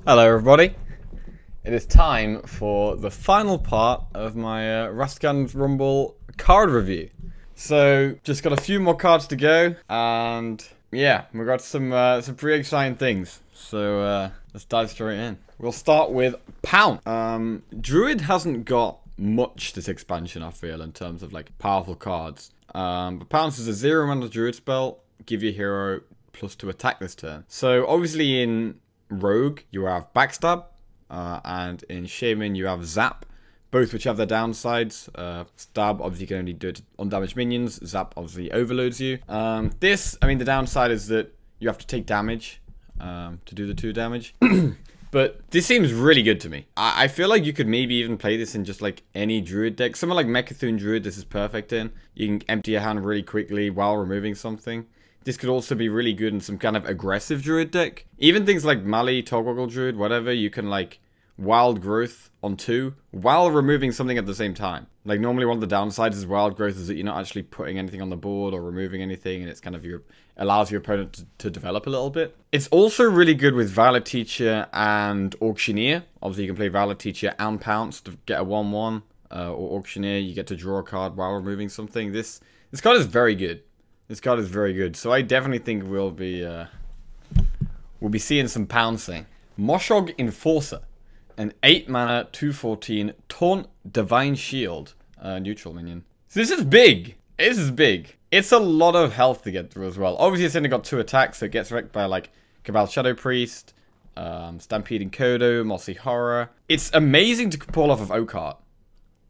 Hello everybody, it is time for the final part of my Rastakhan Rumble card review. So, just got a few more cards to go, and yeah, we've got some pretty exciting things. So, let's dive straight in. We'll start with Pounce. Druid hasn't got much this expansion, I feel, in terms of like powerful cards. But Pounce is a 0-mana Druid spell, give your hero +2 attack this turn. So, obviously in Rogue, you have Backstab, and in Shaman, you have Zap, both which have their downsides. Stab, obviously, you can only do it on damaged minions. Zap, obviously, overloads you. The downside is that you have to take damage to do the 2 damage. But this seems really good to me. I feel like you could maybe even play this in just like any Druid deck. Something like Mechathune Druid, this is perfect in. You can empty your hand really quickly while removing something. This could also be really good in some kind of aggressive Druid deck. Even things like Mali, Togwaggle Druid, whatever, you can like Wild Growth on 2 while removing something at the same time. Like normally one of the downsides is Wild Growth is that you're not actually putting anything on the board or removing anything, and it's kind of allows your opponent to develop a little bit. It's also really good with Valor Teacher and Auctioneer. Obviously you can play Valor Teacher and Pounce to get a 1/1, or Auctioneer, you get to draw a card while removing something. This card is very good. This card is very good, so I definitely think we'll be seeing some pouncing. Moshog Enforcer, an 8-mana 2/14 Taunt Divine Shield, neutral minion. So this is big. This is big. It's a lot of health to get through as well. Obviously, it's only got 2 attacks, so it gets wrecked by like Cabal Shadow Priest, Stampeding Kodo, Mossy Horror. It's amazing to pull off of Oakheart.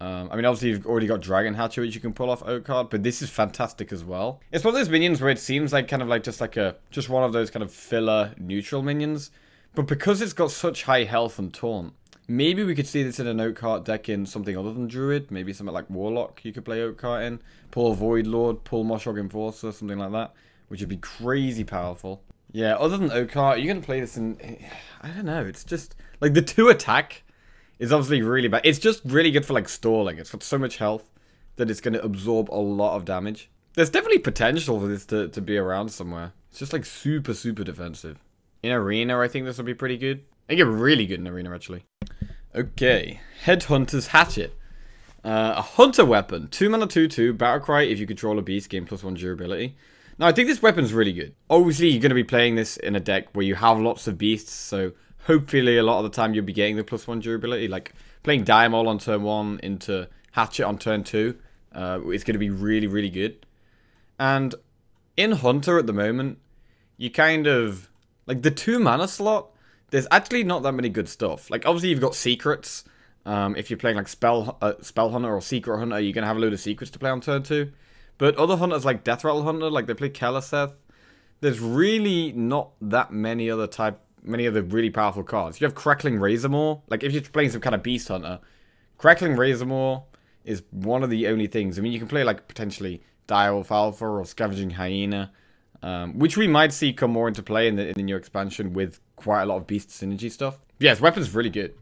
Obviously you've already got Dragon Hatcher, which you can pull off Oakheart, but this is fantastic as well. It's one of those minions where it seems like kind of like just one of those kind of filler neutral minions, but because it's got such high health and taunt, maybe we could see this in an Oakheart deck in something other than Druid, maybe something like Warlock you could play Oakheart in, pull Void Lord, pull Moshog Enforcer, something like that, which would be crazy powerful. Yeah, other than Oakheart, you're going to play this in, I don't know, it's just, like the 2 attack is obviously really bad. It's just really good for like stalling. It's got so much health that it's going to absorb a lot of damage. There's definitely potential for this to be around somewhere. It's just like super defensive. In Arena, I think this will be pretty good. I think it's really good in Arena, actually. Okay, Headhunter's Hatchet. A hunter weapon. 2-mana 2/2, Battlecry if you control a beast, gain +1 durability. Now, I think this weapon's really good. Obviously, you're going to be playing this in a deck where you have lots of beasts, so hopefully a lot of the time you'll be getting the +1 durability. Like playing Diamol on turn 1 into Hatchet on turn 2 is going to be really good. And in Hunter at the moment, you kind of like the 2-mana slot, there's actually not that many good stuff. Like obviously you've got secrets. If you're playing like Spell Hunter or Secret Hunter, you're going to have a load of secrets to play on turn 2. But other hunters like Death Rattle Hunter, like they play Keleseth, there's really not that many other really powerful cards. You have Crackling Razormaw. Like, if you're playing some kind of Beast Hunter, Crackling Razormaw is one of the only things. I mean, you can play, like, potentially Direwolf Alpha or Scavenging Hyena, which we might see come more into play in the new expansion with quite a lot of Beast synergy stuff. But yeah, this weapon's really good.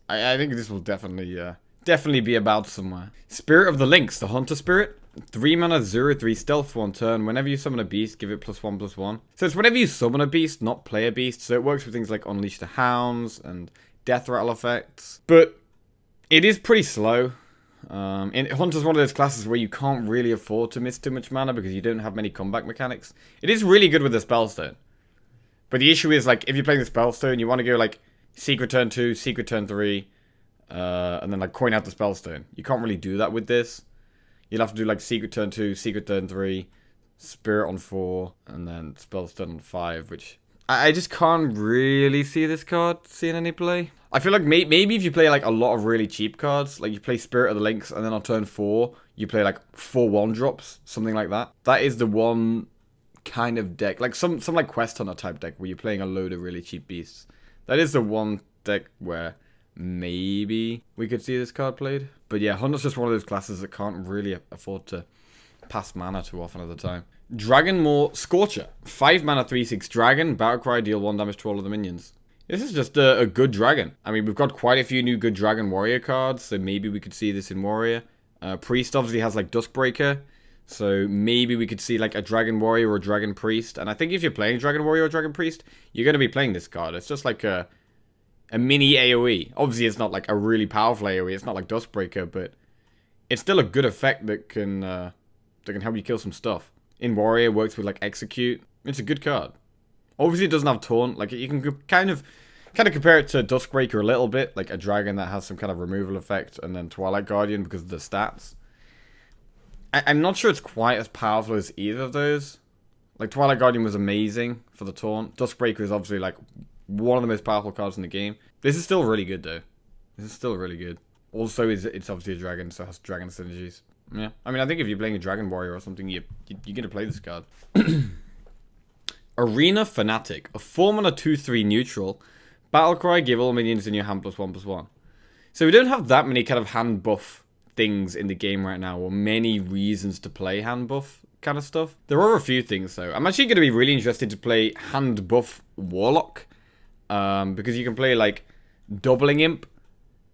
I think this will definitely be about somewhere. Spirit of the Lynx, the Hunter Spirit. 3-mana 0/3 stealth for 1 turn. Whenever you summon a beast, give it +1/+1. So it's whenever you summon a beast, not play a beast. So it works with things like Unleash the Hounds and Death Rattle effects. But it is pretty slow. Hunter's one of those classes where you can't really afford to miss too much mana because you don't have many comeback mechanics. It is really good with the Spellstone. But the issue is, like, if you're playing the Spellstone, you want to go, like, Secret turn 2, Secret turn 3, and then, like, coin out the Spellstone. You can't really do that with this. You'll have to do like Secret turn 2, Secret turn 3, Spirit on 4, and then Spellstone on 5, which I just can't really see this card seeing any play. I feel like maybe if you play like a lot of really cheap cards, like you play Spirit of the Lynx, and then on turn 4, you play like 4 1-drops, something like that. That is the one kind of deck, like some like Quest Hunter type deck where you're playing a load of really cheap beasts. That is the one deck where maybe we could see this card played. But yeah, Hunter's just one of those classes that can't really afford to pass mana too often at the time. Dragonmaw Scorcher. 5-mana 3/6 dragon. Battlecry, deal 1 damage to all of the minions. This is just a good dragon. I mean, we've got quite a few new good dragon warrior cards, so maybe we could see this in warrior. Priest obviously has like Duskbreaker, so maybe we could see like a dragon warrior or a dragon priest. And I think if you're playing dragon warrior or dragon priest, you're going to be playing this card. It's just like a a mini AoE. Obviously, it's not like a really powerful AoE. It's not like Dustbreaker, but it's still a good effect that can help you kill some stuff. In Warrior, works with like Execute. It's a good card. Obviously, it doesn't have Taunt. Like you can kind of compare it to Duskbreaker a little bit, like a dragon that has some kind of removal effect, and then Twilight Guardian because of the stats. I'm not sure it's quite as powerful as either of those. Like Twilight Guardian was amazing for the Taunt. Duskbreaker is obviously like one of the most powerful cards in the game. This is still really good though. This is still really good. Also, it's obviously a dragon, so it has dragon synergies. Yeah, I mean, I think if you're playing a Dragon Warrior or something, you're gonna play this card. Arena Fanatic, a 4-mana 2/3 neutral. Battlecry, give all minions in your hand +1/+1. So we don't have that many kind of hand buff things in the game right now, or many reasons to play hand buff kind of stuff. There are a few things though. I'm actually going to be really interested to play hand buff Warlock, because you can play like Doubling Imp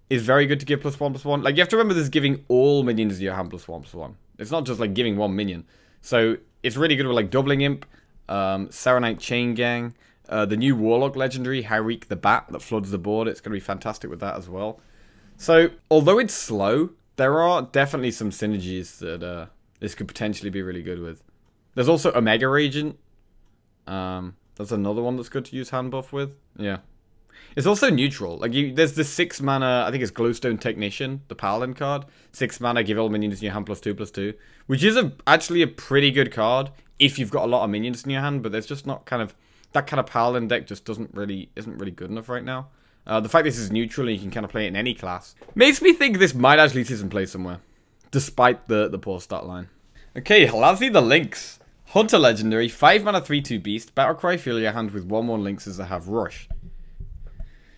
is very good to give +1/+1. Like you have to remember, this is giving all minions in your hand +1/+1. It's not just like giving one minion. So it's really good with like Doubling Imp, Serenite Chain Gang, the new Warlock legendary, Harik the Bat, that floods the board. It's going to be fantastic with that as well. So, although it's slow, there are definitely some synergies that this could potentially be really good with. There's also Omega Agent. That's another one that's good to use hand buff with. Yeah. It's also neutral. Like there's the 6 mana, I think it's Glowstone Technician, the Paladin card. 6 mana, give all minions in your hand +2/+2. Which is actually a pretty good card if you've got a lot of minions in your hand, but there's just not kind of... That kind of Paladin deck just isn't really good enough right now. The fact this is neutral and you can kind of play it in any class makes me think this might actually see some play somewhere, despite the poor start line. Okay, Halazi the Lynx. Hunter Legendary, 5 mana 3/2 Beast. Battlecry, fill your hand with 1/1 Lynxes that have Rush.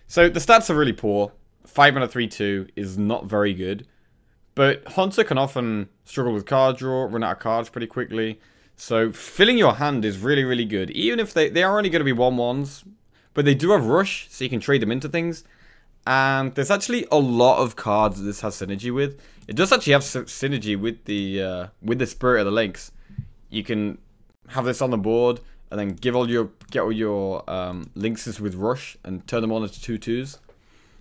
So the stats are really poor. 5 mana 3/2 is not very good. But Hunter can often struggle with card draw, run out of cards pretty quickly. So filling your hand is really, really good. Even if they are only going to be 1/1s. But they do have Rush, so you can trade them into things. And there's actually a lot of cards that this has synergy with. It does actually have synergy with the Spirit of the Lynx. You can have this on the board and then get all your Lynxes with Rush and turn them on into 2/2s.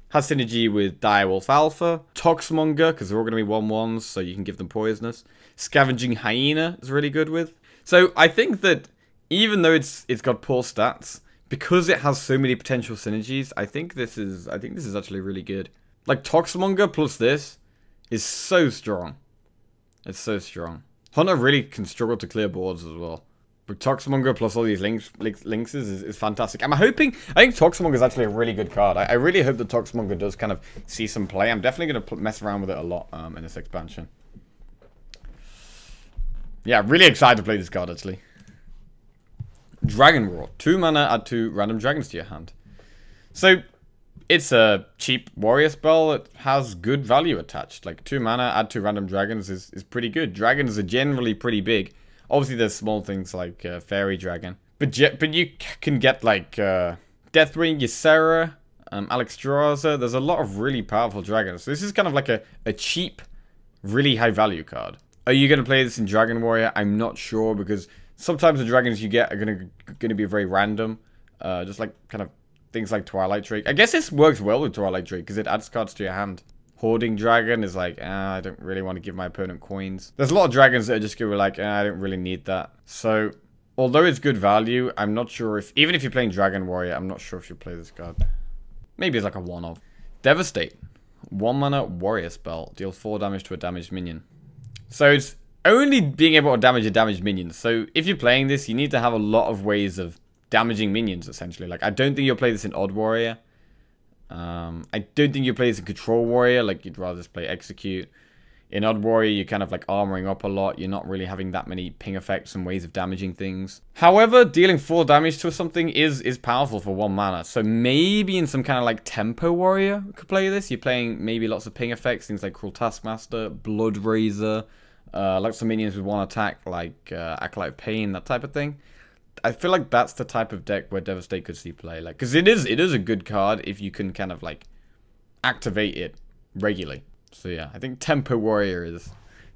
Has synergy with Direwolf Alpha, Toxmonger, because they're all going to be 1/1s, so you can give them Poisonous. Scavenging Hyena is really good with. So I think that even though it's got poor stats, because it has so many potential synergies, I think this is actually really good. Like Toxmonger plus this is so strong. It's so strong. Hunter really can struggle to clear boards as well. But Toxmonger plus all these Lynxes is fantastic. I think Toxmonger is actually a really good card. I really hope that Toxmonger does kind of see some play. I'm definitely going to mess around with it a lot in this expansion. Yeah, really excited to play this card actually. Dragon Roar. 2 mana, add 2 random dragons to your hand. So, it's a cheap warrior spell that has good value attached. Like, 2 mana, add 2 random dragons is pretty good. Dragons are generally pretty big. Obviously, there's small things like Fairy Dragon. But you can get, like, Deathwing, Ysera, Alexstrasza. There's a lot of really powerful dragons. So this is kind of like a cheap, really high value card. Are you going to play this in Dragon Warrior? I'm not sure, because sometimes the dragons you get are gonna be very random, just like kind of things like Twilight Drake. I guess this works well with Twilight Drake because it adds cards to your hand. Hoarding Dragon is like, I don't really want to give my opponent coins. There's a lot of dragons that are just gonna be like, I don't really need that. So, although it's good value, I'm not sure if, even if you're playing Dragon Warrior, I'm not sure if you play this card. Maybe it's like a one-off. Devastate. 1 mana warrior spell. Deal 4 damage to a damaged minion. So it's only being able to damage a damaged minion. So if you're playing this, you need to have a lot of ways of damaging minions, essentially. Like, I don't think you'll play this in Odd Warrior. I don't think you'll play this in Control Warrior. Like, you'd rather just play Execute. In Odd Warrior, you're kind of like armoring up a lot. You're not really having that many ping effects and ways of damaging things. However, dealing 4 damage to something is powerful for 1 mana. So maybe in some kind of like Tempo Warrior you could play this. You're playing maybe lots of ping effects, things like Cruel Taskmaster, Blood Razor, like some minions with 1 attack, like Acolyte of Pain, that type of thing. I feel like that's the type of deck where Devastate could see play, like, because it is a good card if you can kind of like activate it regularly. So yeah, I think Tempo Warrior is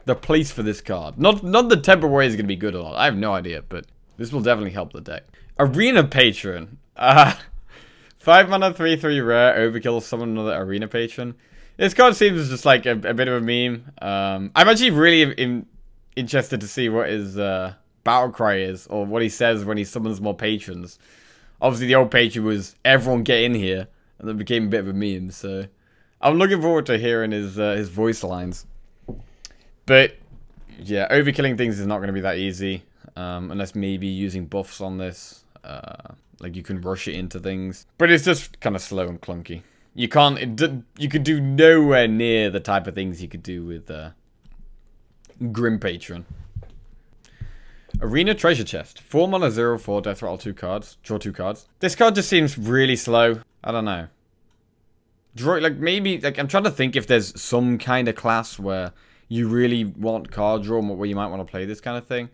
the place for this card. Not that Tempo Warrior is going to be good or not. I have no idea, but this will definitely help the deck. Arena Patron. 5 5 mana, 3/3 rare, overkill, summon another arena patron. This card seems just like a bit of a meme. I'm actually really interested to see what his battle cry is, or what he says when he summons more patrons. Obviously, the old patron was everyone get in here, and that became a bit of a meme. So I'm looking forward to hearing his voice lines. But yeah, overkilling things is not going to be that easy, unless maybe using buffs on this. Like you can rush it into things, but it's just kind of slow and clunky. You can't. You could do nowhere near the type of things you could do with Grim Patron. Arena Treasure Chest. 4 mana, 0/4, death rattle 2 cards. Draw 2 cards. This card just seems really slow. I don't know. Like maybe, like I'm trying to think if there's some kind of class where you really want card draw, where you might want to play this kind of thing.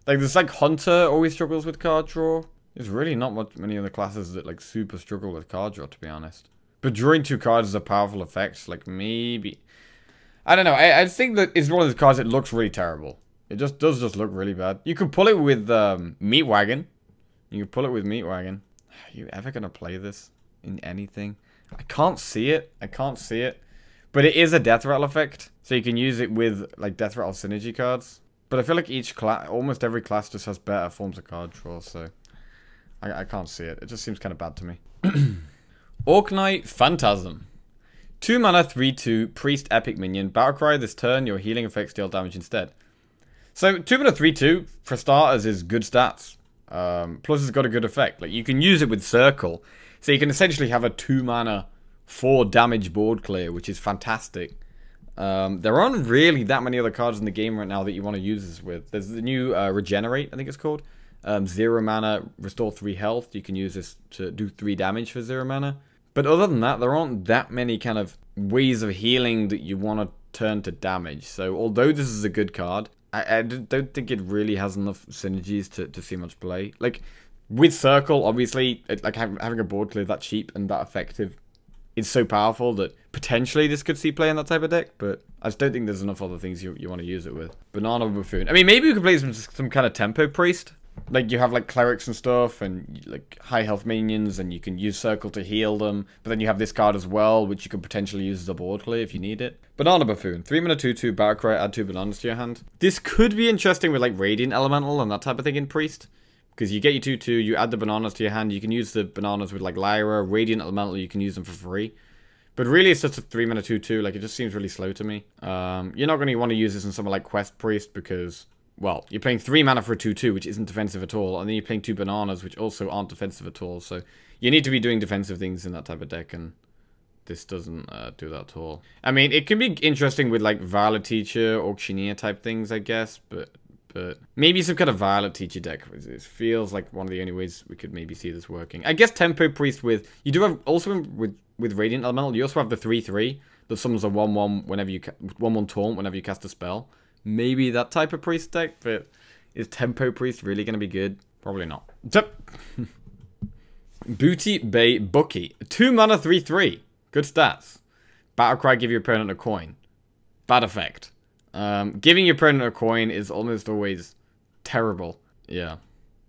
Like there's like Hunter always struggles with card draw. There's really not many other classes that like super struggle with card draw, to be honest. But drawing 2 cards is a powerful effect. Like maybe, I don't know. I think that it's one of those cards that looks really terrible. It just does look really bad. You could pull it with Meat Wagon. You could pull it with Meat Wagon. Are you ever gonna play this in anything? I can't see it. I can't see it. But it is a death rattle effect, so you can use it with like death rattle synergy cards. But I feel like each class, almost every class, just has better forms of card draw. So I can't see it. It just seems kind of bad to me. Orc Knight Phantasm. 2 mana, 3/2, Priest Epic Minion. Battlecry this turn, your healing effects deal damage instead. So 2 mana, 3/2 for starters is good stats. Plus it's got a good effect. Like you can use it with Circle, so you can essentially have a 2 mana 4 damage board clear, which is fantastic. There aren't really that many other cards in the game right now that you want to use this with. There's the new Regenerate, I think it's called. 0 mana, restore 3 health. You can use this to do 3 damage for 0 mana. But other than that, there aren't that many kind of ways of healing that you want to turn to damage. So although this is a good card, I don't think it really has enough synergies to see much play. Like, with Circle, obviously, like having a board clear that cheap and that effective is so powerful that potentially this could see play in that type of deck, but I just don't think there's enough other things you want to use it with. Banana Buffoon. I mean, maybe you could play some kind of Tempo Priest. Like, you have, like, clerics and stuff, and, like, high health minions, and you can use Circle to heal them. But then you have this card as well, which you could potentially use as a board clear if you need it. Banana Buffoon. 3 mana, 2/2, Battlecry, add 2 bananas to your hand. This could be interesting with, like, Radiant Elemental and that type of thing in Priest. Because you get your 2/2, you add the bananas to your hand, you can use the bananas with, like, Lyra. Radiant Elemental, you can use them for free. But really, it's just a 3 mana, 2/2. Like, it just seems really slow to me. You're not going to want to use this in something like Quest Priest because, well, you're playing 3 mana for a 2/2, which isn't defensive at all. And then you're playing 2 bananas, which also aren't defensive at all. So you need to be doing defensive things in that type of deck, and this doesn't do that at all. I mean, it can be interesting with, like, Violet Teacher, Auctioneer type things, I guess. But maybe some kind of Violet Teacher deck. It feels like one of the only ways we could maybe see this working. I guess Tempo Priest with... You do have... Also, with Radiant Elemental, you also have the 3/3 that summons a 1/1 whenever you... 1/1 taunt whenever you cast a spell. Maybe that type of Priest deck, but is Tempo Priest really going to be good? Probably not. Booty Bay Bucky. 2 mana, 3/3. Good stats. Battlecry, give your opponent a coin. Bad effect. Giving your opponent a coin is almost always terrible. Yeah.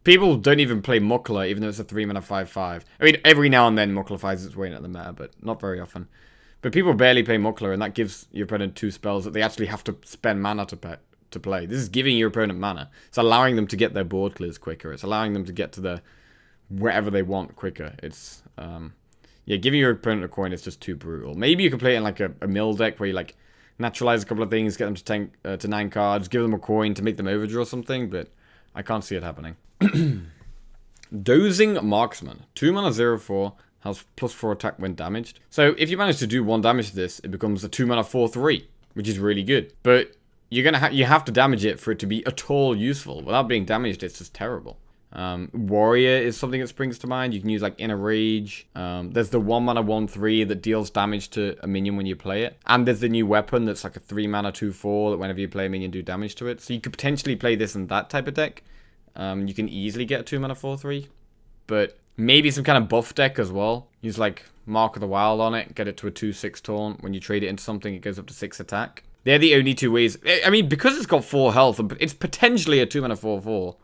People don't even play Muckler, even though it's a 3 mana 5/5. I mean, every now and then Muckler finds its way into the meta, but not very often. But people barely play Muckler, and that gives your opponent 2 spells that they actually have to spend mana to play. This is giving your opponent mana. It's allowing them to get their board clears quicker. It's allowing them to get to the wherever they want quicker. It's, yeah, giving your opponent a coin is just too brutal. Maybe you can play it in, like, a mill deck where you, like, naturalize a couple of things, get them to 9 cards, give them a coin to make them overdraw something, but I can't see it happening. Dozing Marksman. 2 mana, 0/4. Has +4 attack when damaged. So if you manage to do 1 damage to this, it becomes a 2 mana 4/3, which is really good. But you have to damage it for it to be at all useful. Without being damaged, it's just terrible. Warrior is something that springs to mind. You can use, like, Inner Rage. There's the 1 mana 1/3 that deals damage to a minion when you play it. And there's the new weapon that's like a 3 mana 2/4 that whenever you play a minion do damage to it. So you could potentially play this in that type of deck. You can easily get a 2 mana 4/3. But maybe some kind of buff deck as well. Use, like, Mark of the Wild on it. Get it to a 2/6 taunt. When you trade it into something, it goes up to 6 attack. They're the only 2 ways. I mean, because it's got 4 health, it's potentially a 2 mana 4/4.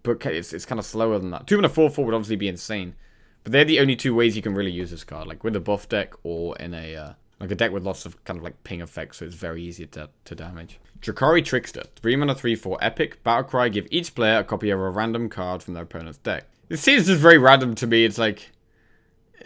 But it's kind of slower than that. 2 mana 4/4 would obviously be insane. But But they're the only two ways you can really use this card. Like with a buff deck or in a like a deck with lots of kind of like ping effects, so it's very easy to damage. Drakari Trickster. 3 mana 3/4 epic. Battlecry. Give each player a copy of a random card from their opponent's deck. It seems just very random to me. It's like...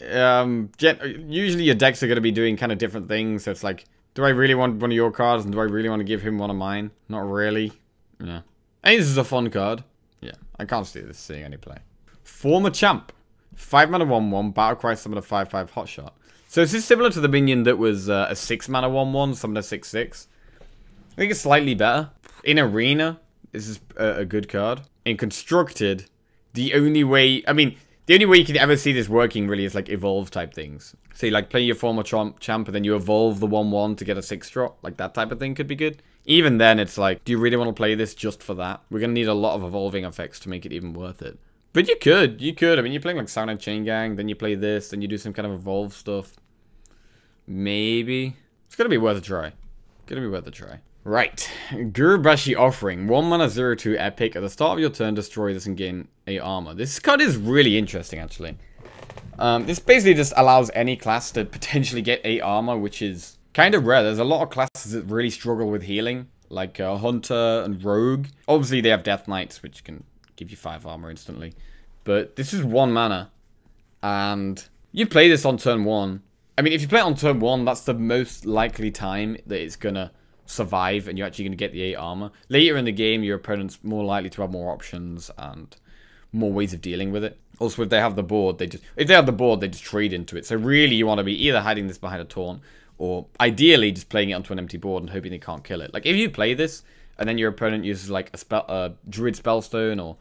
usually your decks are going to be doing kind of different things. So it's like, do I really want one of your cards and do I really want to give him one of mine? Not really. Yeah. I think this is a fun card. Yeah. I can't see this seeing any play. Former Champ. 5 mana 1/1. Battlecry. Summon a 5/5 hotshot. So this is similar to the minion that was a 6 mana 1/1, summoned a 6/6. I think it's slightly better. In Arena, this is a good card. In Constructed, the only way... I mean, the only way you can ever see this working, really, is like evolve type things. So you like play your former champ and then you evolve the 1/1 to get a 6-drop. Like that type of thing could be good. Even then, it's like, do you really want to play this just for that? We're going to need a lot of evolving effects to make it even worth it. But you could. I mean, you're playing like Sound Chain Gang, then you play this, then you do some kind of evolve stuff. Maybe. It's gonna be worth a try. Right. Gurubashi Offering. 1 mana 0/2 epic. At the start of your turn, destroy this and gain 8 armor. This card is really interesting, actually. This basically just allows any class to potentially get 8 armor, which is kind of rare. There's a lot of classes that really struggle with healing, like Hunter and Rogue. Obviously, they have Death Knights, which can give you 5 armor instantly. But this is 1 mana. And you play this on turn 1. I mean, if you play it on turn 1, that's the most likely time that it's gonna survive and you're actually gonna get the 8 armor. Later in the game, your opponent's more likely to have more options and more ways of dealing with it. Also, if they have the board, they just trade into it. So really, you want to be either hiding this behind a taunt, or ideally just playing it onto an empty board and hoping they can't kill it. Like if you play this and then your opponent uses like a Druid Spellstone or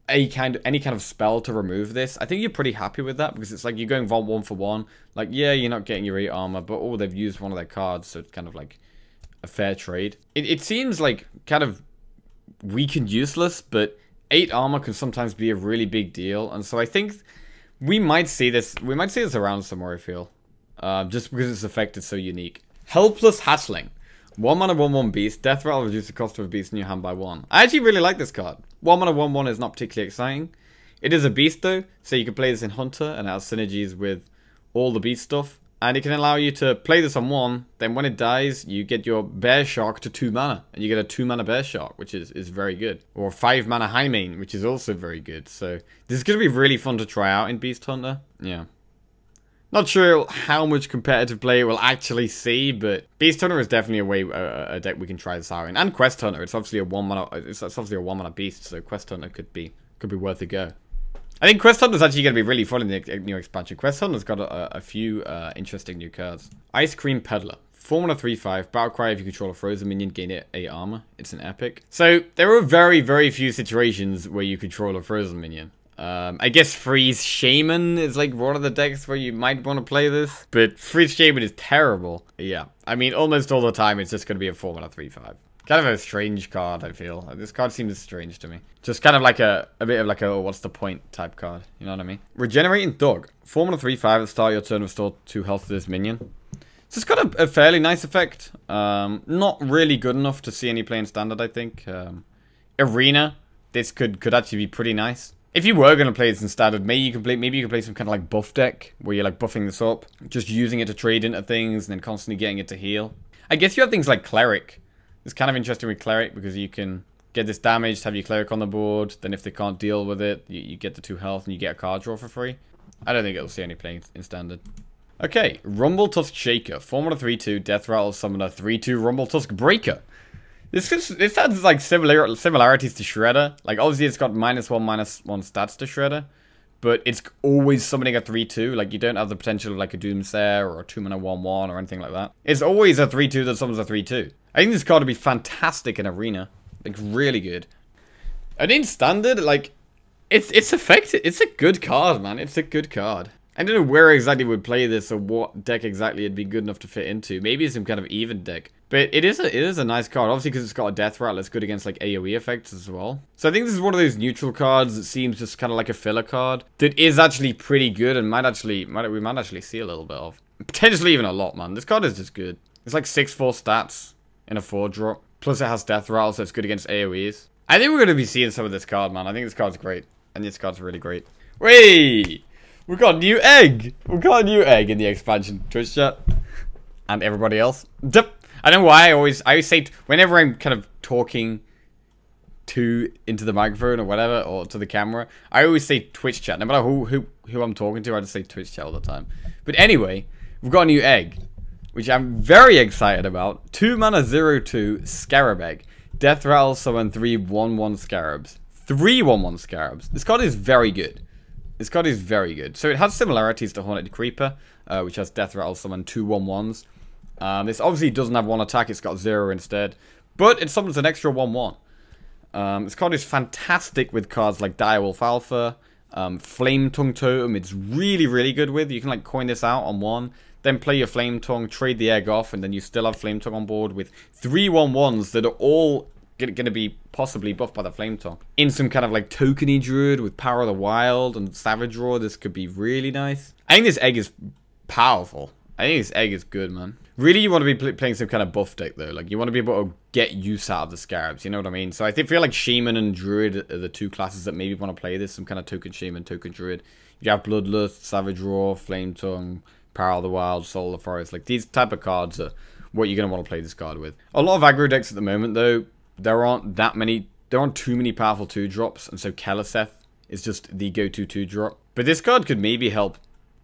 any kind of spell to remove this, I think you're pretty happy with that, because it's like you're going 1 for 1. Like, yeah, you're not getting your 8 armor, but oh, they've used one of their cards, so it's kind of like a fair trade. It seems like kind of weak and useless, but 8 armor can sometimes be a really big deal, and so I think we might see this around somewhere, I feel. Just because its effect is so unique. Helpless Hatchling. 1 mana 1/1 beast. Death Rattle reduces the cost of a beast in your hand by 1. I actually really like this card. 1 mana 1/1 is not particularly exciting. It is a beast though, so you can play this in Hunter and it has synergies with all the beast stuff. And it can allow you to play this on 1, then when it dies, you get your Bear Shark to 2 mana. And you get a 2 mana Bear Shark, which is very good. Or 5 mana Highmane, which is also very good. So this is going to be really fun to try out in Beast Hunter. Yeah. Not sure how much competitive play we'll actually see, but Beast Hunter is definitely a deck we can try this out in. And Quest Hunter, it's obviously a 1 mana beast, so Quest Hunter could be worth a go. I think Quest Hunter is actually going to be really fun in the new expansion. Quest Hunter's got a few interesting new cards. Ice Cream Peddler. 4 mana 3/5. Battlecry, if you control a frozen minion, gain 8 armor. It's an epic. So there are very, very few situations where you control a frozen minion. I guess Freeze Shaman is like one of the decks where you might want to play this, but Freeze Shaman is terrible. Yeah, I mean, almost all the time it's just going to be a 4 mana 3/5. Kind of a strange card, I feel. This card seems strange to me. Just kind of like a bit of like a, oh, what's the point type card. You know what I mean? Regenerating Dog. 4 mana 3/5 at the start of your turn, restore 2 health to this minion. So it's got a fairly nice effect. Not really good enough to see any play in Standard, I think. Arena, this could actually be pretty nice. If you were going to play this in Standard, maybe you can play some kind of like buff deck, where you're like buffing this up, just using it to trade into things, and then constantly getting it to heal. I guess you have things like Cleric. It's kind of interesting with Cleric, because you can get this damage, have your Cleric on the board, then if they can't deal with it, you get the 2 health, and you get a card draw for free. I don't think it'll see any play in Standard. Okay, Rumble Tusk Shaker. 4 mana 3/2, Death Rattle, summon a 3/2 Rumble Tusk Breaker. This has like similarities to Shredder. Like obviously it's got -1/-1 stats to Shredder, but it's always summoning a 3/2. Like you don't have the potential of like a Doomsayer or a 2 mana 1/1 or anything like that. It's always a 3/2 that summons a 3/2. I think this card would be fantastic in Arena, like really good. And in Standard, like it's effective. It's a good card, man. It's a good card. I don't know where exactly we'd play this or what deck exactly it'd be good enough to fit into. Maybe some kind of even deck. But it is a nice card. Obviously, because it's got a Death Rattle, it's good against like AoE effects as well. So I think this is one of those neutral cards that seems just kind of like a filler card that is actually pretty good and we might actually see a little bit of. Potentially even a lot, man. This card is just good. It's like 6/4 stats in a 4-drop. Plus it has Death Rattle, so it's good against AoEs. I think we're going to be seeing some of this card, man. I think this card's great. And this card's really great. Whey! We got a new egg. We got a new egg in the expansion Twitch chat, and everybody else. I don't know why I always say whenever I'm kind of talking into the microphone or whatever, or to the camera, I always say Twitch chat. No matter who I'm talking to, I just say Twitch chat all the time. But anyway, we've got a new egg, which I'm very excited about. 2 mana 0/2 Scarab Egg. Death Rattle summon 3 1/1 Scarabs. 3 1/1 Scarabs. This card is very good. This card is very good. So it has similarities to Hornet Creeper, which has Death Rattle summon 2 1/1s. This obviously doesn't have 1 attack, it's got 0 instead. But it summons an extra 1/1. This card is fantastic with cards like Direwolf Alpha, Flame Tongue Totem. It's really, really good with. You can like coin this out on 1, then play your Flame Tongue, trade the egg off, and then you still have Flame Tongue on board with 3 1/1s that are all going to be possibly buffed by the Flame Tongue. In some kind of like tokeny druid with Power of the Wild and Savage Roar, this could be really nice. I think this egg is powerful. I think this egg is good, man. Really, you want to be playing some kind of buff deck, though. Like, you want to be able to get use out of the Scarabs, you know what I mean? So I feel like Shaman and Druid are the 2 classes that maybe want to play this. Some kind of token Shaman, token Druid. You have Bloodlust, Savage Roar, Flame Tongue, Power of the Wild, Soul of the Forest. Like, these type of cards are what you're going to want to play this card with. A lot of aggro decks at the moment, though, there aren't too many powerful 2-drops, and so Keleseth is just the go-to 2-drop. But this card could maybe help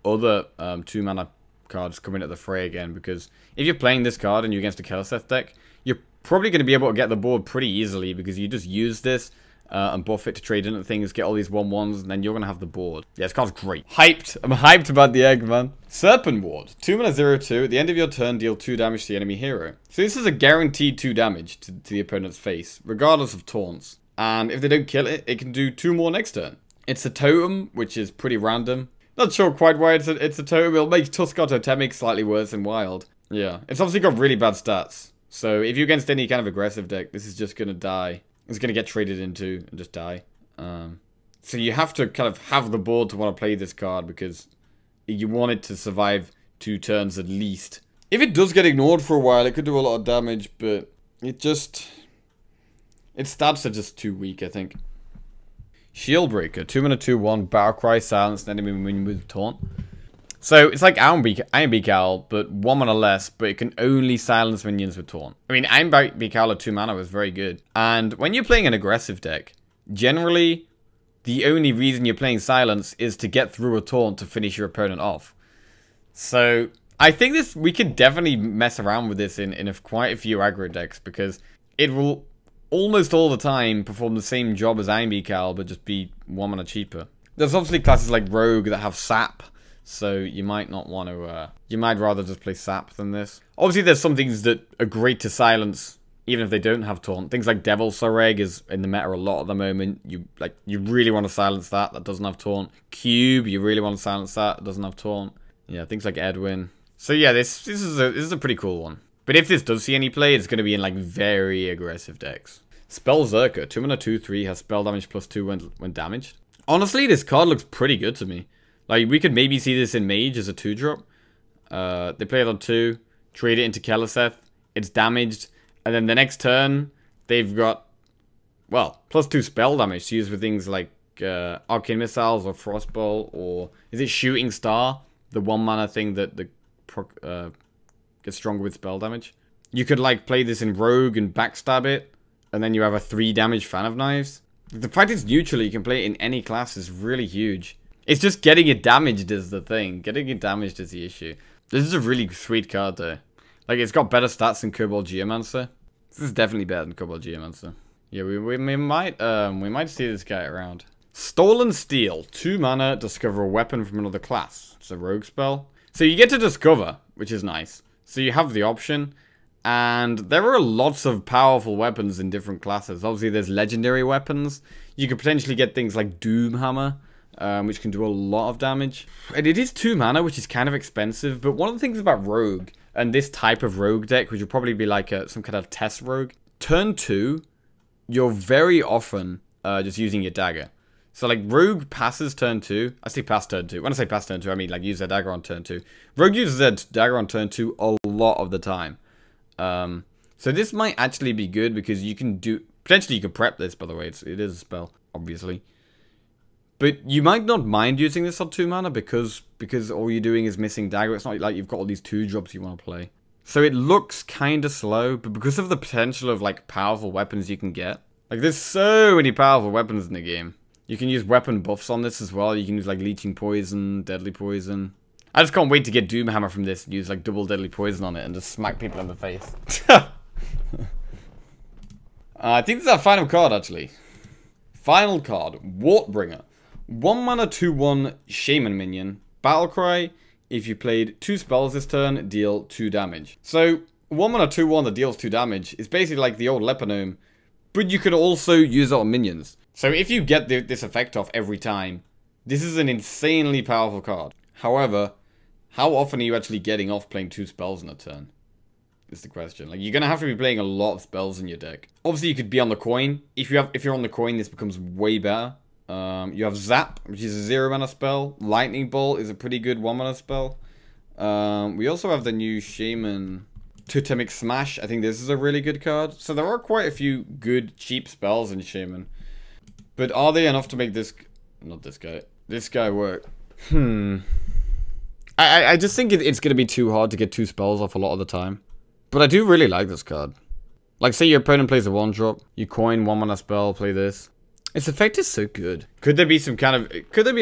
other 2-mana cards come into the fray again, because if you're playing this card and you're against a Keleseth deck, you're probably going to be able to get the board pretty easily, because you just use this and buff it to trade into things, get all these 1/1s, and then you're going to have the board. Yeah, this card's great. Hyped. I'm hyped about the egg, man. Serpent Ward. 2 mana 0/2. At the end of your turn, deal 2 damage to the enemy hero. So this is a guaranteed 2 damage to the opponent's face, regardless of taunts. And if they don't kill it, it can do 2 more next turn. It's a totem, which is pretty random. Not sure quite why it's a totem. It'll make Tuskar Totemic slightly worse than Wild. Yeah. It's obviously got really bad stats. So if you're against any kind of aggressive deck, this is just going to die. It's going to get traded into and just die. So you have to kind of have the board to want to play this card, because you want it to survive 2 turns at least. If it does get ignored for a while, it could do a lot of damage, but its stats are just too weak, I think. Shieldbreaker, 2 mana 2/1, Battlecry, silence, enemy minion with taunt. So it's like Ironbeak Owl, but 1 mana less, but it can only silence minions with taunt. I mean, Ironbeak Owl at 2 mana was very good. And when you're playing an aggressive deck, generally the only reason you're playing silence is to get through a taunt to finish your opponent off. So I think we could definitely mess around with this in quite a few aggro decks, because it will almost all the time perform the same job as Ironbeak Owl, but just be 1 mana cheaper. There's obviously classes like Rogue that have Sap, so you might not want to, you might rather just play Sap than this. Obviously, there's some things that are great to silence, even if they don't have taunt. Things like Devil Soreg is in the meta a lot at the moment. You really want to silence that. That doesn't have taunt. Cube, you really want to silence that. It doesn't have taunt. Yeah, things like Edwin. So yeah, this is a pretty cool one. But if this does see any play, it's going to be in like very aggressive decks. Spellzerker, 2 mana 2/3, has spell damage +2 when damaged. Honestly, this card looks pretty good to me. Like, we could maybe see this in Mage as a 2-drop. They play it on 2, trade it into Keleseth, it's damaged, and then the next turn, they've got, well, +2 spell damage to use with things like Arcane Missiles or Frostbolt, or is it Shooting Star? The 1 mana thing that gets stronger with spell damage. You could, like, play this in Rogue and backstab it, and then you have a 3 damage Fan of Knives. The fact it's neutral, you can play it in any class, is really huge. It's just getting it damaged is the thing. Getting it damaged is the issue. This is a really sweet card, though. Like, it's got better stats than Kobold Geomancer. This is definitely better than Kobold Geomancer. Yeah, we might see this guy around. Stolen Steel, 2 mana, discover a weapon from another class. It's a rogue spell. So you get to discover, which is nice. So you have the option. And there are lots of powerful weapons in different classes. Obviously, there's legendary weapons. You could potentially get things like Doomhammer, which can do a lot of damage. And it is 2 mana, which is kind of expensive. But one of the things about Rogue, and this type of Rogue deck, which would probably be like some kind of test Rogue, turn 2, you're very often just using your dagger. So, like, Rogue passes turn 2. I say pass turn 2. When I say pass turn 2, I mean, like, use their dagger on turn 2. Rogue uses their dagger on turn 2 a lot of the time. So this might actually be good, because you can do... Potentially you can prep this, by the way. It is a spell, obviously. But you might not mind using this on 2 mana because all you're doing is missing dagger. It's not like you've got all these 2-drops you want to play. So it looks kind of slow, but because of the potential of like powerful weapons you can get. Like there's so many powerful weapons in the game. You can use weapon buffs on this as well. You can use like leeching poison, deadly poison. I just can't wait to get Doomhammer from this and use like double deadly poison on it and just smack people in the face. I think this is our final card actually. Final card, Wartbringer. 1 mana 2/1 Shaman minion. Battlecry. If you played 2 spells this turn, deal 2 damage. So 1 mana 2/1 that deals 2 damage is basically like the old Leper Gnome, but you could also use it on minions. So if you get this effect off every time, this is an insanely powerful card. However, how often are you actually getting off playing 2 spells in a turn? Is the question. Like you're gonna have to be playing a lot of spells in your deck. Obviously, you could be on the coin. If you're on the coin, this becomes way better. You have Zap, which is a 0 mana spell. Lightning Bolt is a pretty good 1 mana spell. We also have the new Shaman Totemic Smash. I think this is a really good card. So there are quite a few good cheap spells in Shaman. But are they enough to make this... Not this guy. This guy work? I just think it's going to be too hard to get 2 spells off a lot of the time. But I do really like this card. Like, say your opponent plays a 1-drop. You coin 1 mana spell, play this. Its effect is so good. Could there be a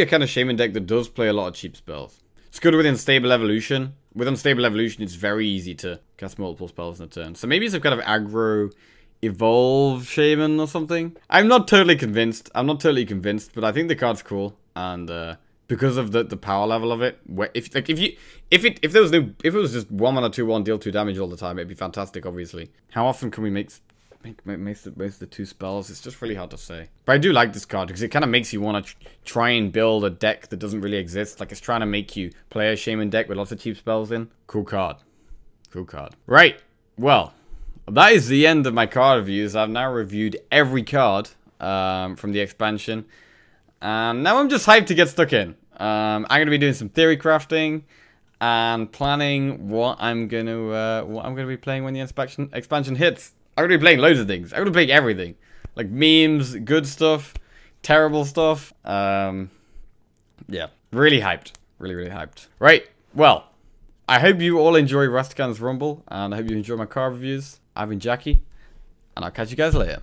kind of Shaman deck that does play a lot of cheap spells? It's good with Unstable Evolution. With Unstable Evolution, it's very easy to cast multiple spells in a turn. So maybe some kind of aggro Evolve Shaman or something. I'm not totally convinced, but I think the card's cool. And because of the power level of it, where if it was just 1 mana 2/1 deal 2 damage all the time, it'd be fantastic. Obviously, how often can we make most of the 2 spells? It's just really hard to say. But I do like this card because it kind of makes you want to try and build a deck that doesn't really exist. Like it's trying to make you play a Shaman deck with lots of cheap spells in. Cool card. Cool card. Right. Well, that is the end of my card reviews. I've now reviewed every card from the expansion. And now I'm just hyped to get stuck in. I'm going to be doing some theory crafting and planning what I'm going to be playing when the expansion hits. I'm going to be playing loads of things. I'm going to be playing everything. Like memes, good stuff, terrible stuff. Yeah, really hyped. Really, really hyped. Right, well, I hope you all enjoy Rastakhan's Rumble, and I hope you enjoy my card reviews. I've been Jackie, and I'll catch you guys later.